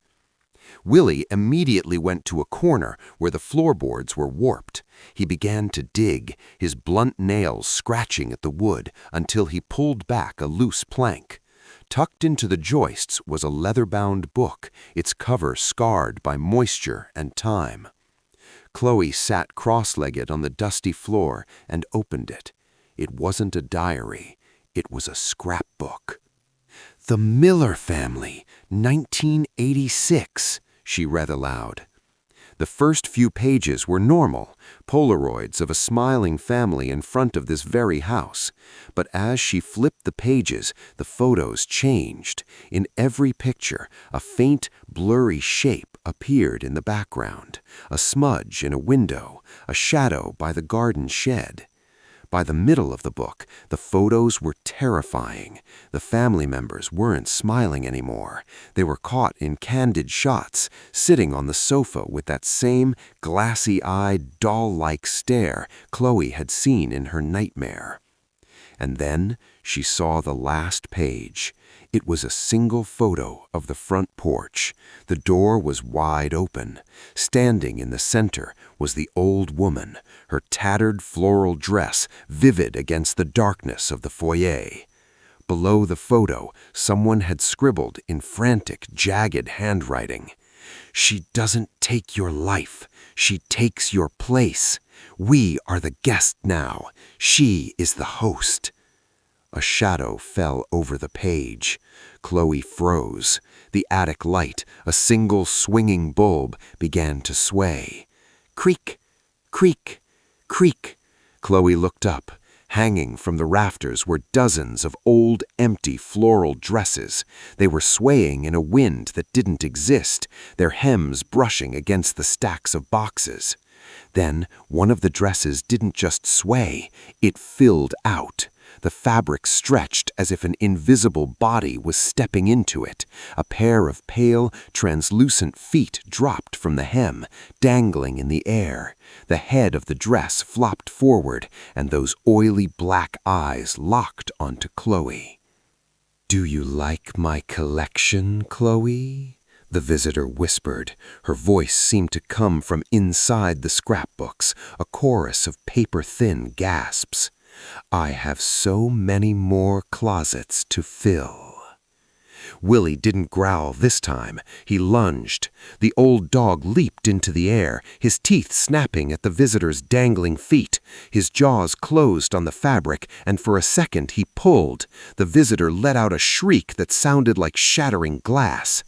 Willie immediately went to a corner where the floorboards were warped. He began to dig, his blunt nails scratching at the wood until he pulled back a loose plank. Tucked into the joists was a leather-bound book, its cover scarred by moisture and time. Chloe sat cross-legged on the dusty floor and opened it. It wasn't a diary, it was a scrapbook. "The Miller Family, 1986, she read aloud. The first few pages were normal, Polaroids of a smiling family in front of this very house. But as she flipped the pages, the photos changed. In every picture, a faint, blurry shape appeared in the background. A smudge in a window, a shadow by the garden shed. By the middle of the book, the photos were terrifying. The family members weren't smiling anymore. They were caught in candid shots, sitting on the sofa with that same glassy-eyed, doll-like stare Chloe had seen in her nightmare. And then she saw the last page. It was a single photo of the front porch. The door was wide open. Standing in the center was the old woman, her tattered floral dress vivid against the darkness of the foyer. Below the photo, someone had scribbled in frantic, jagged handwriting, "She doesn't take your life. She takes your place. We are the guest now. She is the host." A shadow fell over the page. Chloe froze. The attic light, a single swinging bulb, began to sway. Creak, creak, creak. Chloe looked up. Hanging from the rafters were dozens of old, empty floral dresses. They were swaying in a wind that didn't exist, their hems brushing against the stacks of boxes. Then one of the dresses didn't just sway, it filled out. The fabric stretched as if an invisible body was stepping into it. A pair of pale, translucent feet dropped from the hem, dangling in the air. The head of the dress flopped forward, and those oily black eyes locked onto Chloe. "Do you like my collection, Chloe?" the visitor whispered. Her voice seemed to come from inside the scrapbooks, a chorus of paper-thin gasps. "I have so many more closets to fill." Willie didn't growl this time. He lunged. The old dog leaped into the air, his teeth snapping at the visitor's dangling feet. His jaws closed on the fabric, and for a second he pulled. The visitor let out a shriek that sounded like shattering glass.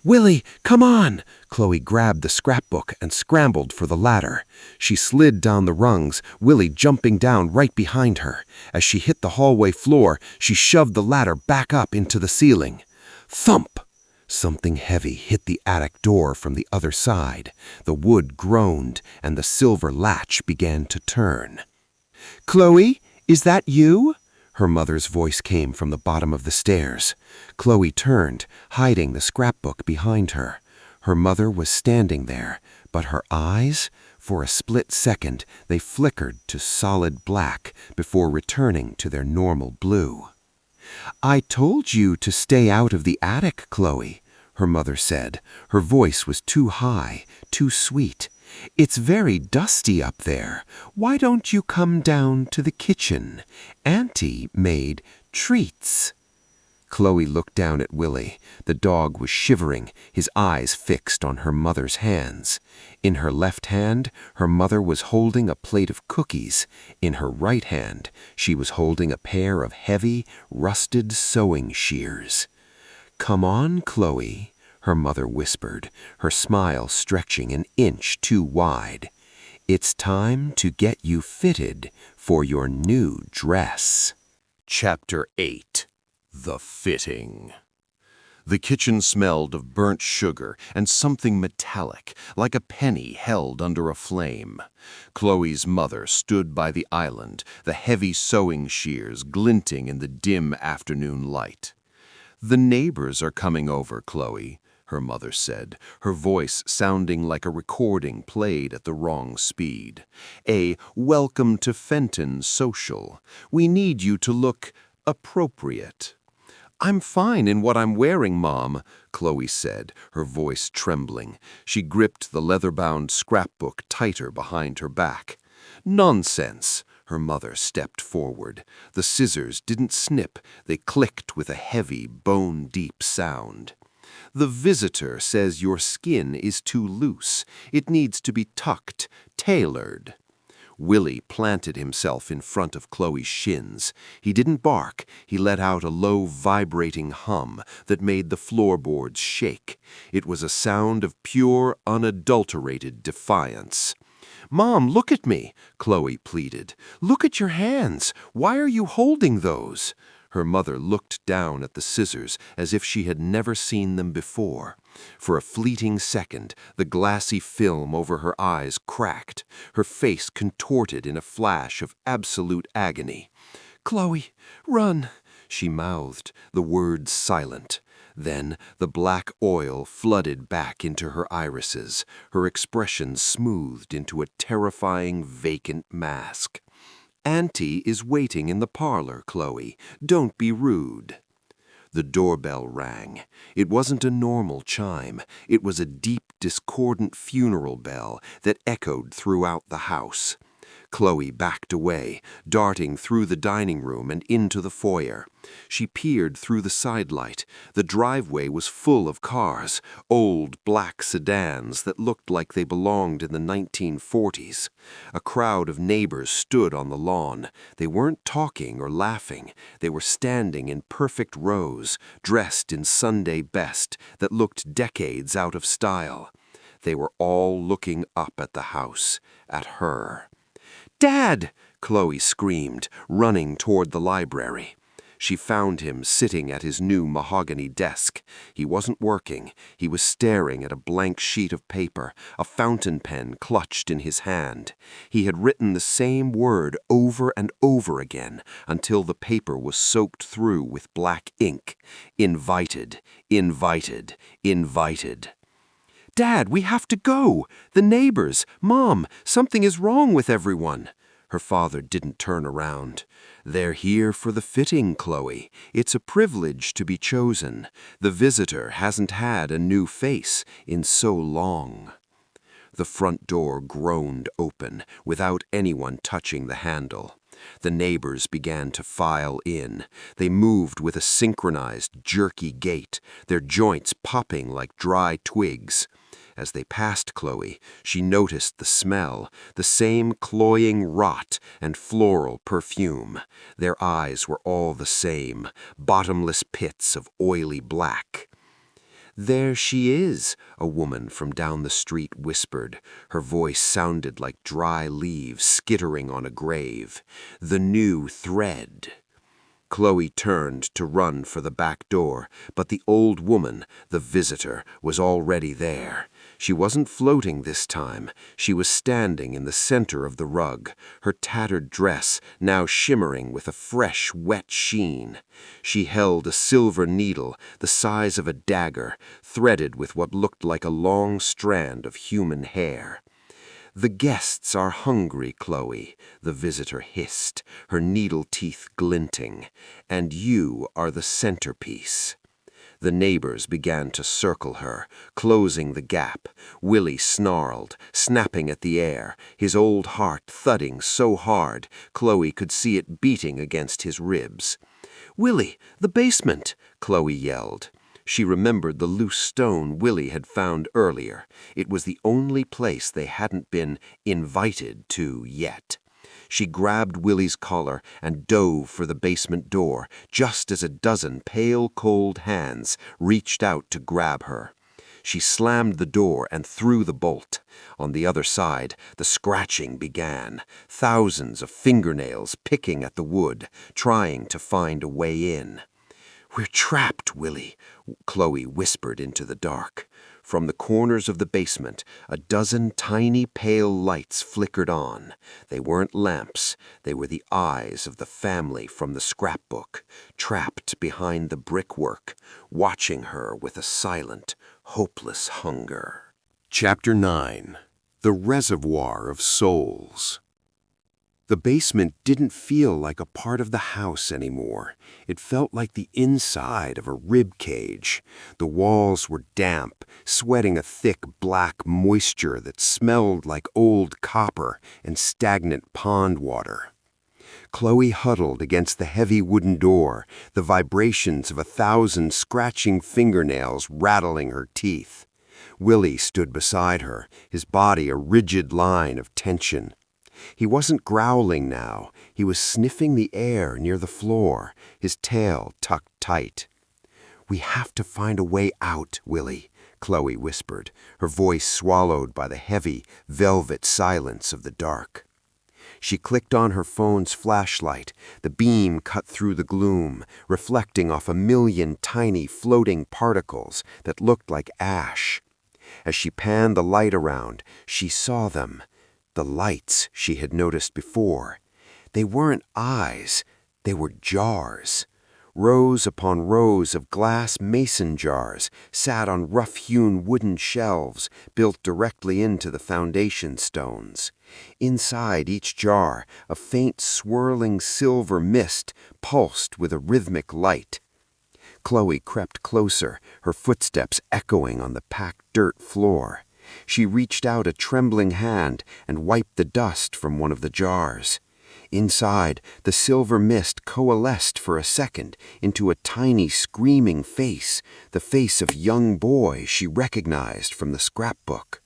"Willie, come on!" Chloe grabbed the scrapbook and scrambled for the ladder. She slid down the rungs, Willie jumping down right behind her. As she hit the hallway floor, she shoved the ladder back up into the ceiling. Thump! Something heavy hit the attic door from the other side. The wood groaned, and the silver latch began to turn. "Chloe, is that you?" Her mother's voice came from the bottom of the stairs. Chloe turned, hiding the scrapbook behind her. Her mother was standing there, but her eyes, for a split second, they flickered to solid black before returning to their normal blue. "I told you to stay out of the attic, Chloe," her mother said. Her voice was too high, too sweet. "It's very dusty up there. Why don't you come down to the kitchen? Auntie made treats." Chloe looked down at Willie. The dog was shivering, his eyes fixed on her mother's hands. In her left hand, her mother was holding a plate of cookies. In her right hand, she was holding a pair of heavy, rusted sewing shears. "Come on, Chloe," her mother whispered, her smile stretching an inch too wide. "It's time to get you fitted for your new dress." Chapter 8. The Fitting. The kitchen smelled of burnt sugar and something metallic, like a penny held under a flame. Chloe's mother stood by the island, the heavy sewing shears glinting in the dim afternoon light. "The neighbors are coming over, Chloe," her mother said, her voice sounding like a recording played at the wrong speed. "A welcome to Fenton social. We need you to look appropriate." "I'm fine in what I'm wearing, Mom," Chloe said, her voice trembling. She gripped the leather-bound scrapbook tighter behind her back. "Nonsense!" Her mother stepped forward. The scissors didn't snip, they clicked with a heavy, bone-deep sound. "The visitor says your skin is too loose. It needs to be tucked, tailored." Willie planted himself in front of Chloe's shins. He didn't bark. He let out a low, vibrating hum that made the floorboards shake. It was a sound of pure, unadulterated defiance. "Mom, look at me," Chloe pleaded. "Look at your hands. Why are you holding those?" Her mother looked down at the scissors as if she had never seen them before. For a fleeting second, the glassy film over her eyes cracked. Her face contorted in a flash of absolute agony. "Chloe, run," she mouthed, the words silent. Then the black oil flooded back into her irises, her expression smoothed into a terrifying, vacant mask. "Auntie is waiting in the parlor, Chloe. Don't be rude." The doorbell rang. It wasn't a normal chime. It was a deep, discordant funeral bell that echoed throughout the house. Chloe backed away, darting through the dining room and into the foyer. She peered through the sidelight. The driveway was full of cars, old black sedans that looked like they belonged in the 1940s. A crowd of neighbors stood on the lawn. They weren't talking or laughing. They were standing in perfect rows, dressed in Sunday best that looked decades out of style. They were all looking up at the house, at her. "Dad!" Chloe screamed, running toward the library. She found him sitting at his new mahogany desk. He wasn't working. He was staring at a blank sheet of paper, a fountain pen clutched in his hand. He had written the same word over and over again until the paper was soaked through with black ink. Invited, invited, invited. "Dad, we have to go! The neighbors! Mom, something is wrong with everyone!" Her father didn't turn around. "They're here for the fitting, Chloe. It's a privilege to be chosen. The visitor hasn't had a new face in so long." The front door groaned open without anyone touching the handle. The neighbors began to file in. They moved with a synchronized, jerky gait, their joints popping like dry twigs. As they passed Chloe, she noticed the smell, the same cloying rot and floral perfume. Their eyes were all the same, bottomless pits of oily black. "There she is," a woman from down the street whispered. Her voice sounded like dry leaves skittering on a grave. "The new thread." Chloe turned to run for the back door, but the old woman, the visitor, was already there. She wasn't floating this time. She was standing in the center of the rug, her tattered dress now shimmering with a fresh, wet sheen. She held a silver needle the size of a dagger, threaded with what looked like a long strand of human hair. "The guests are hungry, Chloe," the visitor hissed, her needle teeth glinting, "and you are the centerpiece." The neighbors began to circle her, closing the gap. Willie snarled, snapping at the air, his old heart thudding so hard Chloe could see it beating against his ribs. "Willie, the basement!" Chloe yelled. She remembered the loose stone Willie had found earlier. It was the only place they hadn't been invited to yet. She grabbed Willie's collar and dove for the basement door, just as a dozen pale, cold hands reached out to grab her. She slammed the door and threw the bolt. On the other side, the scratching began, thousands of fingernails picking at the wood, trying to find a way in. "We're trapped, Willie," Chloe whispered into the dark. From the corners of the basement, a dozen tiny pale lights flickered on. They weren't lamps. They were the eyes of the family from the scrapbook, trapped behind the brickwork, watching her with a silent, hopeless hunger. Chapter 9. The Reservoir of Souls. The basement didn't feel like a part of the house anymore. It felt like the inside of a rib cage. The walls were damp, sweating a thick black moisture that smelled like old copper and stagnant pond water. Chloe huddled against the heavy wooden door, the vibrations of 1,000 scratching fingernails rattling her teeth. Willie stood beside her, his body a rigid line of tension. He wasn't growling now. He was sniffing the air near the floor, his tail tucked tight. "We have to find a way out, Willie," Chloe whispered, her voice swallowed by the heavy, velvet silence of the dark. She clicked on her phone's flashlight. The beam cut through the gloom, reflecting off 1,000,000 tiny floating particles that looked like ash. As she panned the light around, she saw them. The lights she had noticed before. They weren't eyes, they were jars. Rows upon rows of glass mason jars sat on rough-hewn wooden shelves built directly into the foundation stones. Inside each jar, a faint swirling silver mist pulsed with a rhythmic light. Chloe crept closer, her footsteps echoing on the packed dirt floor. She reached out a trembling hand and wiped the dust from one of the jars. Inside, the silver mist coalesced for a second into a tiny screaming face, the face of a young boy she recognized from the scrapbook.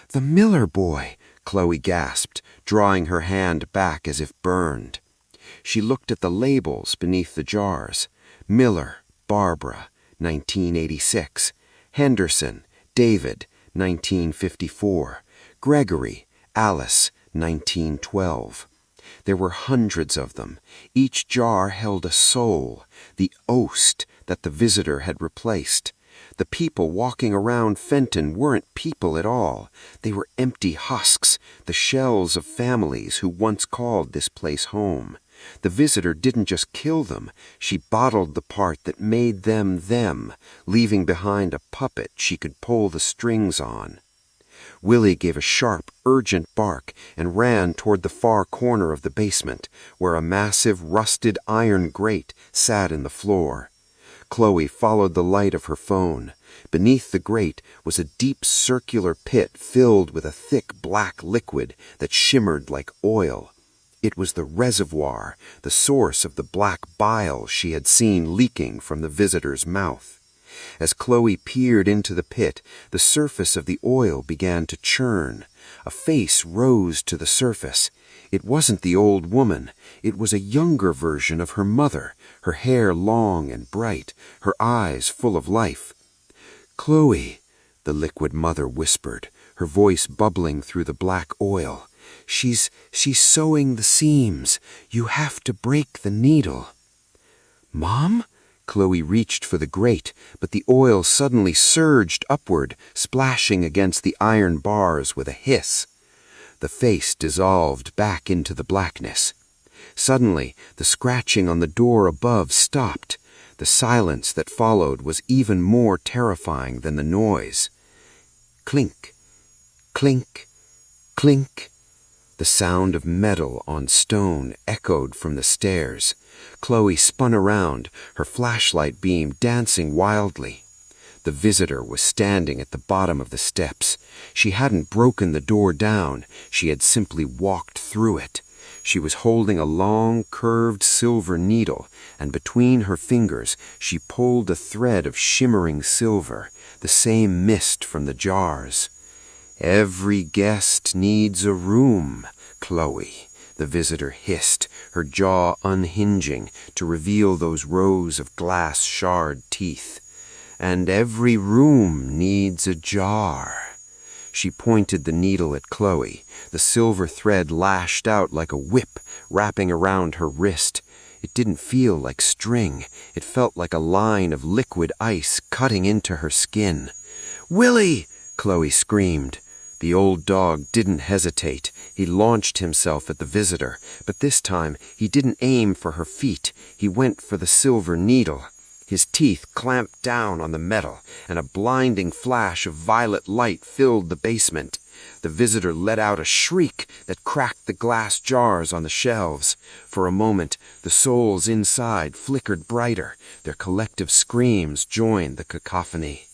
"The Miller boy," Chloe gasped, drawing her hand back as if burned. She looked at the labels beneath the jars. Miller, Barbara, 1986. Henderson, David, 1954. Gregory, Alice, 1912. There were hundreds of them. Each jar held a soul, the oast that the visitor had replaced. The people walking around Fenton weren't people at all. They were empty husks, the shells of families who once called this place home. The visitor didn't just kill them, she bottled the part that made them them, leaving behind a puppet she could pull the strings on. Willie gave a sharp, urgent bark and ran toward the far corner of the basement, where a massive, rusted iron grate sat in the floor. Chloe followed the light of her phone. Beneath the grate was a deep circular pit filled with a thick black liquid that shimmered like oil. It was the reservoir, the source of the black bile she had seen leaking from the visitor's mouth. As Chloe peered into the pit, the surface of the oil began to churn. A face rose to the surface. It wasn't the old woman. It was a younger version of her mother, her hair long and bright, her eyes full of life. "Chloe," the liquid mother whispered, her voice bubbling through the black oil. She's sewing the seams. You have to break the needle." "Mom?" Chloe reached for the grate, but the oil suddenly surged upward, splashing against the iron bars with a hiss. The face dissolved back into the blackness. Suddenly, the scratching on the door above stopped. The silence that followed was even more terrifying than the noise. Clink, clink, clink. The sound of metal on stone echoed from the stairs. Chloe spun around, her flashlight beam dancing wildly. The visitor was standing at the bottom of the steps. She hadn't broken the door down, she had simply walked through it. She was holding a long, curved silver needle, and between her fingers she pulled a thread of shimmering silver, the same mist from the jars. "Every guest needs a room, Chloe," the visitor hissed, her jaw unhinging to reveal those rows of glass shard teeth. "And every room needs a jar." She pointed the needle at Chloe. The silver thread lashed out like a whip, wrapping around her wrist. It didn't feel like string. It felt like a line of liquid ice cutting into her skin. "Willie!" Chloe screamed. The old dog didn't hesitate. He launched himself at the visitor, but this time he didn't aim for her feet. He went for the silver needle. His teeth clamped down on the metal, and a blinding flash of violet light filled the basement. The visitor let out a shriek that cracked the glass jars on the shelves. For a moment, the souls inside flickered brighter. Their collective screams joined the cacophony.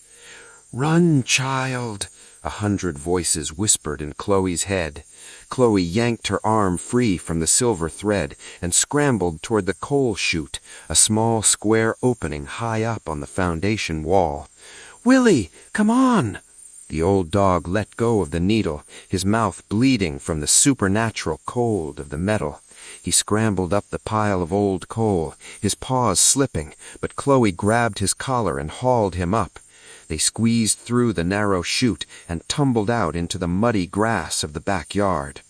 "Run, child," 100 voices whispered in Chloe's head. Chloe yanked her arm free from the silver thread and scrambled toward the coal chute, a small square opening high up on the foundation wall. "Willie, come on!" The old dog let go of the needle, his mouth bleeding from the supernatural cold of the metal. He scrambled up the pile of old coal, his paws slipping, but Chloe grabbed his collar and hauled him up. They squeezed through the narrow chute and tumbled out into the muddy grass of the backyard.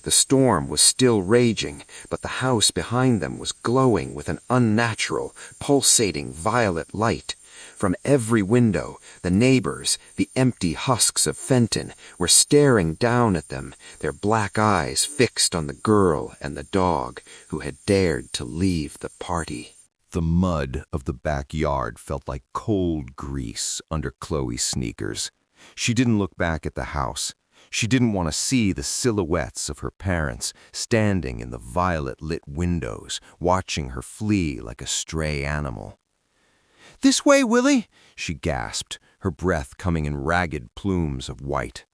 The storm was still raging, but the house behind them was glowing with an unnatural, pulsating violet light. From every window, the neighbors, the empty husks of Fenton, were staring down at them, their black eyes fixed on the girl and the dog who had dared to leave the party. The mud of the backyard felt like cold grease under Chloe's sneakers. She didn't look back at the house. She didn't want to see the silhouettes of her parents standing in the violet-lit windows, watching her flee like a stray animal. "This way, Willie!" she gasped, her breath coming in ragged plumes of white.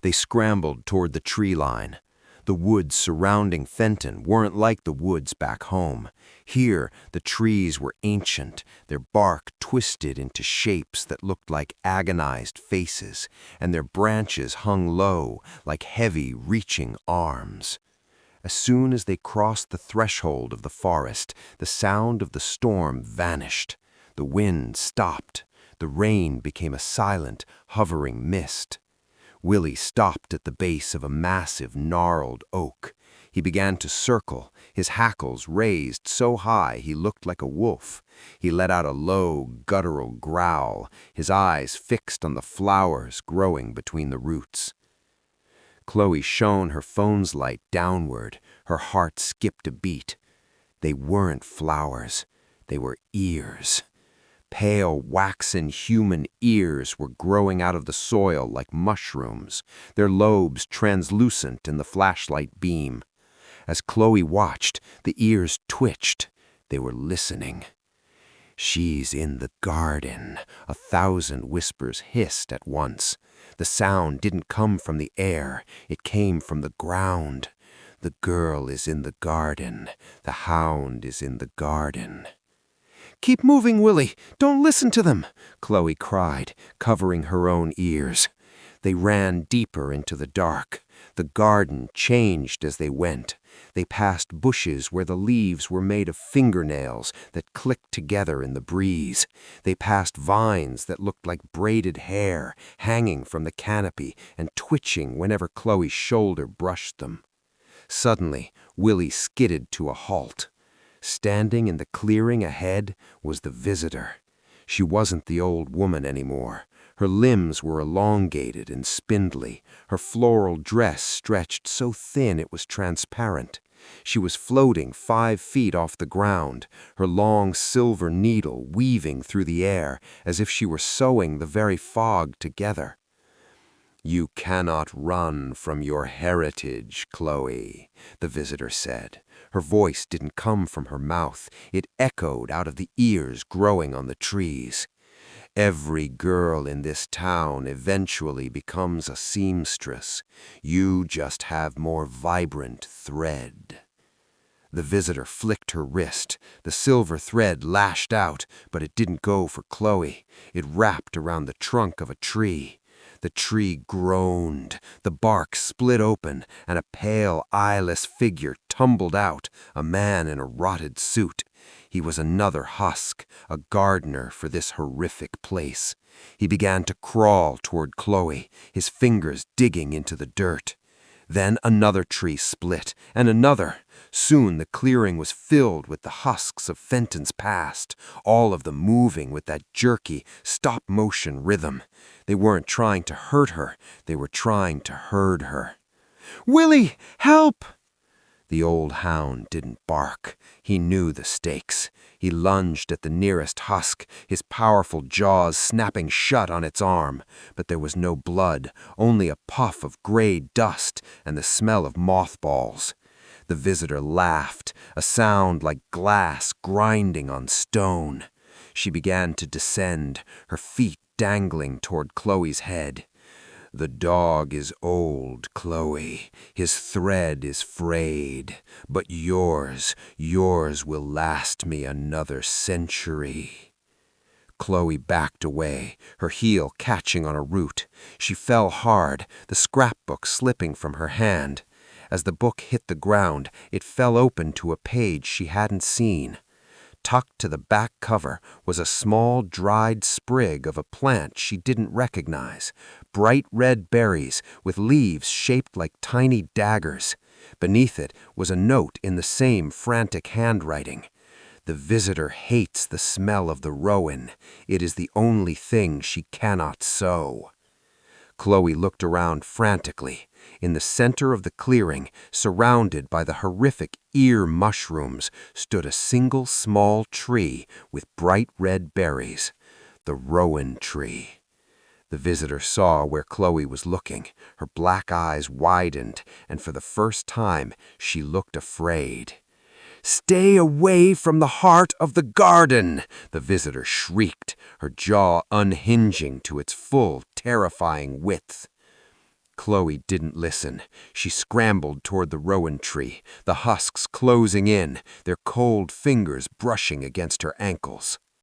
They scrambled toward the tree line. The woods surrounding Fenton weren't like the woods back home. Here, the trees were ancient, their bark twisted into shapes that looked like agonized faces, and their branches hung low like heavy, reaching arms. As soon as they crossed the threshold of the forest, the sound of the storm vanished. The wind stopped. The rain became a silent, hovering mist. Willie stopped at the base of a massive, gnarled oak. He began to circle, his hackles raised so high he looked like a wolf. He let out a low, guttural growl, his eyes fixed on the flowers growing between the roots. Chloe shone her phone's light downward. Her heart skipped a beat. They weren't flowers. They were ears. Pale, waxen human ears were growing out of the soil like mushrooms, their lobes translucent in the flashlight beam. As Chloe watched, the ears twitched. They were listening. "She's in the garden," 1,000 whispers hissed at once. The sound didn't come from the air, it came from the ground. "The girl is in the garden. The hound is in the garden." "Keep moving, Willie! Don't listen to them!" Chloe cried, covering her own ears. They ran deeper into the dark. The garden changed as they went. They passed bushes where the leaves were made of fingernails that clicked together in the breeze. They passed vines that looked like braided hair, hanging from the canopy and twitching whenever Chloe's shoulder brushed them. Suddenly, Willie skidded to a halt. Standing in the clearing ahead was the visitor. She wasn't the old woman anymore. Her limbs were elongated and spindly. Her floral dress stretched so thin it was transparent. She was floating 5 feet off the ground, her long silver needle weaving through the air as if she were sewing the very fog together. "You cannot run from your heritage, Chloe," the visitor said. Her voice didn't come from her mouth. It echoed out of the ears growing on the trees. "Every girl in this town eventually becomes a seamstress. You just have more vibrant thread." The visitor flicked her wrist. The silver thread lashed out, but it didn't go for Chloe. It wrapped around the trunk of a tree. The tree groaned, the bark split open, and a pale, eyeless figure tumbled out, a man in a rotted suit. He was another husk, a gardener for this horrific place. He began to crawl toward Chloe, his fingers digging into the dirt. Then another tree split, and another. Soon the clearing was filled with the husks of Fenton's past, all of them moving with that jerky, stop-motion rhythm. They weren't trying to hurt her, they were trying to herd her. "Willie, help!" The old hound didn't bark. He knew the stakes. He lunged at the nearest husk, his powerful jaws snapping shut on its arm. But there was no blood, only a puff of gray dust and the smell of mothballs. The visitor laughed, a sound like glass grinding on stone. She began to descend, her feet dangling toward Chloe's head. "The dog is old, Chloe. His thread is frayed. But yours will last me another century." Chloe backed away, her heel catching on a root. She fell hard, the scrapbook slipping from her hand. As the book hit the ground, it fell open to a page she hadn't seen. Tucked to the back cover was a small dried sprig of a plant she didn't recognize, bright red berries with leaves shaped like tiny daggers. Beneath it was a note in the same frantic handwriting. "The visitor hates the smell of the rowan. It is the only thing she cannot sow." Chloe looked around frantically. In the center of the clearing, surrounded by the horrific ear mushrooms, stood a single small tree with bright red berries, the rowan tree. The visitor saw where Chloe was looking. Her black eyes widened, and for the first time she looked afraid. "Stay away from the heart of the garden!" the visitor shrieked, her jaw unhinging to its full, terrifying width. Chloe didn't listen. She scrambled toward the rowan tree, the husks closing in, their cold fingers brushing against her ankles.